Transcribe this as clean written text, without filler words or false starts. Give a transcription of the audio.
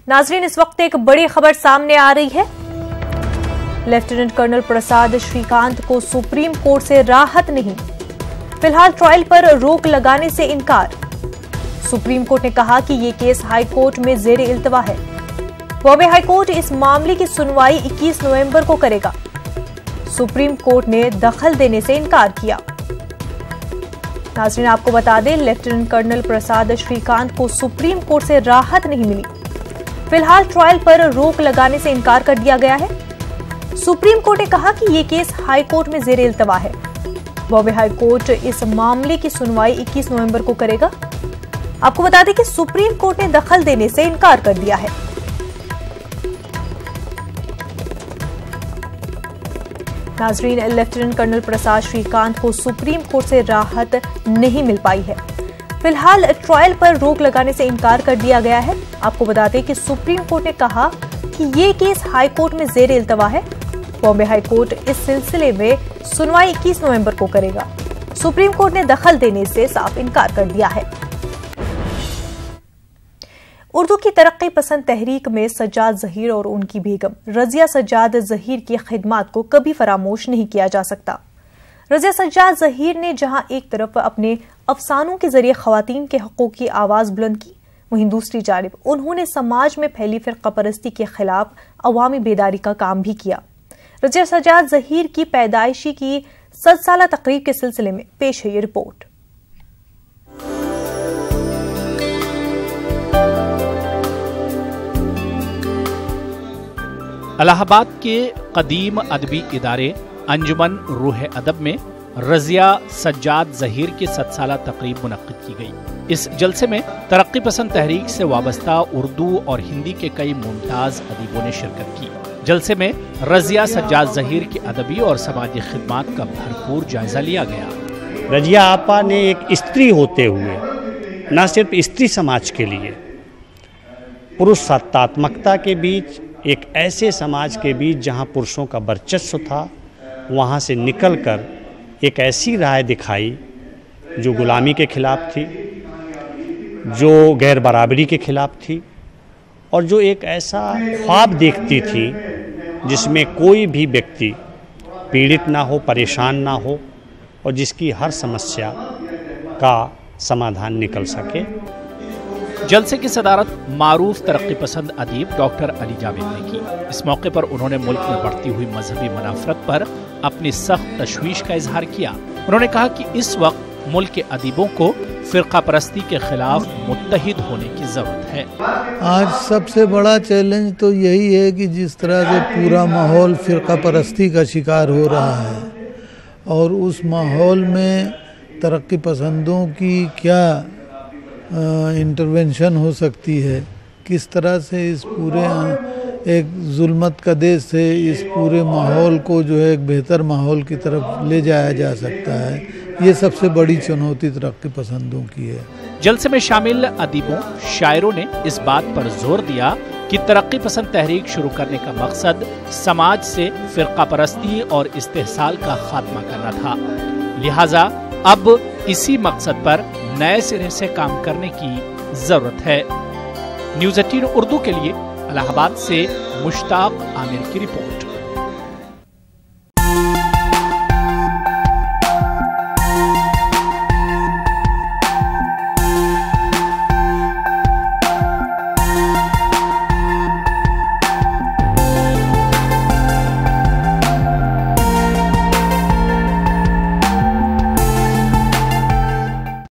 नाजरीन, इस वक्त एक बड़ी खबर सामने आ रही है। लेफ्टिनेंट कर्नल प्रसाद श्रीकांत को सुप्रीम कोर्ट से राहत नहीं, फिलहाल ट्रायल पर रोक लगाने से इनकार। सुप्रीम कोर्ट ने कहा कि ये केस हाई कोर्ट में जेरे इल्तवा है। बॉम्बे हाई कोर्ट इस मामले की सुनवाई 21 नवंबर को करेगा। सुप्रीम कोर्ट ने दखल देने से इनकार किया। नाज़रीन, आपको बता दें, लेफ्टिनेंट कर्नल प्रसाद श्रीकांत को सुप्रीम कोर्ट से राहत नहीं मिली। फिलहाल ट्रायल पर रोक लगाने से इनकार कर दिया गया है। सुप्रीम कोर्ट ने कहा कि ये केस हाई कोर्ट में जेरे इल्तवा है। बॉम्बे हाई कोर्ट इस मामले की सुनवाई 21 नवंबर को करेगा। आपको बता दें कि सुप्रीम कोर्ट ने दखल देने से इनकार कर दिया है। नाजरीन, लेफ्टिनेंट कर्नल प्रसाद श्रीकांत को सुप्रीम कोर्ट से राहत नहीं मिल पाई है। फिलहाल ट्रायल पर रोक लगाने से इनकार कर दिया गया है। आपको बता दें कि सुप्रीम कोर्ट ने कहा कि ये केस हाई कोर्ट में जेर इल्तवा है। बॉम्बे हाई कोर्ट इस सिलसिले में सुनवाई 21 नवंबर को करेगा। सुप्रीम कोर्ट ने दखल देने से साफ इनकार कर दिया है। उर्दू की तरक्की पसंद तहरीक में सज्जाद ज़हीर और उनकी बेगम रज़िया सज्जाद ज़हीर की खिदमात को कभी फरामोश नहीं किया जा सकता। रज़िया सज्जाद ज़हीर ने जहां एक तरफ अपने अफसानों के जरिए ख़वातीन के हक़ूक़ की आवाज़ बुलंद की, वहीं दूसरी जानिब उन्होंने समाज में फैली फ़िरक़ा परस्ती के खिलाफ अवामी बेदारी का काम भी किया। रज़िया सज्जाद ज़हीर की पैदाइशी की 100 साला तक़रीब के सिलसिले में पेश है ये रिपोर्ट। इलाहाबाद के कदीम अदबी इदारे अंजुमन रूह अदब में रज़िया सज्जाद ज़हीर की 100 साला तक़रीब मुनक़्क़िद की गई। इस जलसे में तरक्की पसंद तहरीक से वाबस्ता उर्दू और हिंदी के कई मुमताज़ अदीबों ने शिरकत की। जलसे में रज़िया सज्जाद ज़हीर की अदबी और समाजी खिदमात का भरपूर जायजा लिया गया। रज़िया आपा ने एक स्त्री होते हुए न सिर्फ स्त्री समाज के लिए, पुरुष सत्तात्मकता के बीच, एक ऐसे समाज के बीच जहां पुरुषों का वर्चस्व था, वहां से निकलकर एक ऐसी राय दिखाई जो गुलामी के खिलाफ थी, जो गैर बराबरी के खिलाफ थी, और जो एक ऐसा ख्वाब देखती थी जिसमें कोई भी व्यक्ति पीड़ित ना हो, परेशान ना हो, और जिसकी हर समस्या का समाधान निकल सके। जलसे की सदारत मारूफ तरक्की पसंद अदीब डॉक्टर अली जावेद ने की। इस मौके पर उन्होंने मुल्क में बढ़ती हुई मजहबी मुनाफरत पर अपनी सख्त तशवीश का इजहार किया। उन्होंने कहा कि इस वक्त मुल्क के अदीबों को फिरका परस्ती के खिलाफ मुत्तहिद होने की जरूरत है। आज सबसे बड़ा चैलेंज तो यही है कि जिस तरह से पूरा माहौल फिरका परस्ती का शिकार हो रहा है, और उस माहौल में तरक्की पसंदों की क्या इंटरवेंशन हो सकती है, किस तरह से इस पूरे एक जुल्मत का देश से इस पूरे माहौल को जो है एक बेहतर माहौल की तरफ ले जाया जा सकता है, ये सबसे बड़ी चुनौती तरक्की पसंदों की है। जलसे में शामिल अदीबों, शायरों ने इस बात पर जोर दिया कि तरक्की पसंद तहरीक शुरू करने का मकसद समाज से फिरका परस्ती और इस्तेहसाल का खात्मा करना था। लिहाजा अब इसी मकसद पर नए सिरे से काम करने की जरूरत है। न्यूज़ 18 उर्दू के लिए इलाहाबाद से मुश्ताक आमिर की रिपोर्ट।